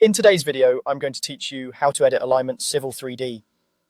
In today's video, I'm going to teach you how to edit alignment Civil 3D.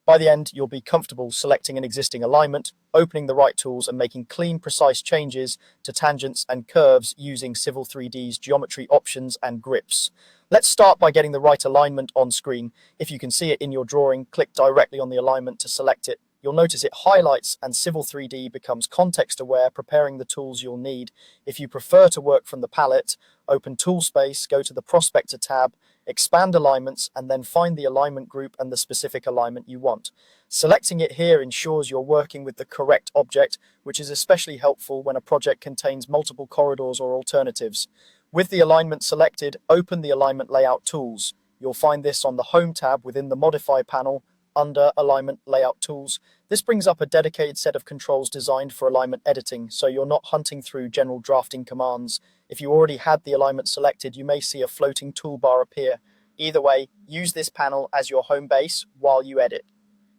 By the end, you'll be comfortable selecting an existing alignment, opening the right tools and making clean, precise changes to tangents and curves using Civil 3D's geometry options and grips. Let's start by getting the right alignment on screen. If you can see it in your drawing, click directly on the alignment to select it. You'll notice it highlights and Civil 3D becomes context aware, preparing the tools you'll need. If you prefer to work from the palette, open Tool Space, go to the Prospector tab, expand alignments, and then find the alignment group and the specific alignment you want. Selecting it here ensures you're working with the correct object, which is especially helpful when a project contains multiple corridors or alternatives. With the alignment selected, open the alignment layout tools. You'll find this on the Home tab within the Modify panel under Alignment Layout Tools. This brings up a dedicated set of controls designed for alignment editing, so you're not hunting through general drafting commands. If you already had the alignment selected, you may see a floating toolbar appear. Either way, use this panel as your home base while you edit.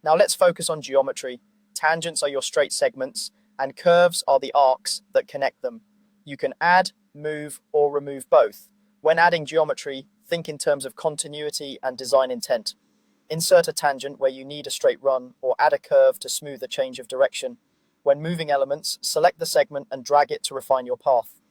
Now let's focus on geometry. Tangents are your straight segments, and curves are the arcs that connect them. You can add, move, or remove both. When adding geometry, think in terms of continuity and design intent. Insert a tangent where you need a straight run, or add a curve to smooth a change of direction. When moving elements, select the segment and drag it to refine your path.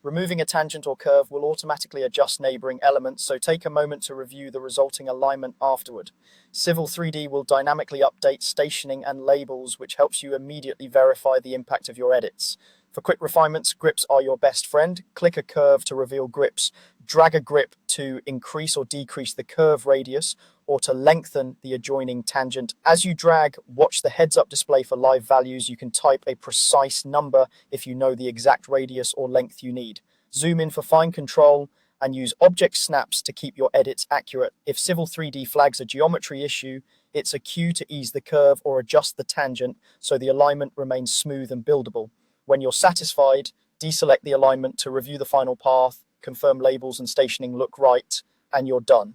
Removing a tangent or curve will automatically adjust neighboring elements, so take a moment to review the resulting alignment afterward. Civil 3D will dynamically update stationing and labels, which helps you immediately verify the impact of your edits. For quick refinements, grips are your best friend. Click a curve to reveal grips. Drag a grip to increase or decrease the curve radius or to lengthen the adjoining tangent. As you drag, watch the heads-up display for live values. You can type a precise number if you know the exact radius or length you need. Zoom in for fine control and use object snaps to keep your edits accurate. If Civil 3D flags a geometry issue, it's a cue to ease the curve or adjust the tangent so the alignment remains smooth and buildable. When you're satisfied, deselect the alignment to review the final path, confirm labels and stationing look right, and you're done.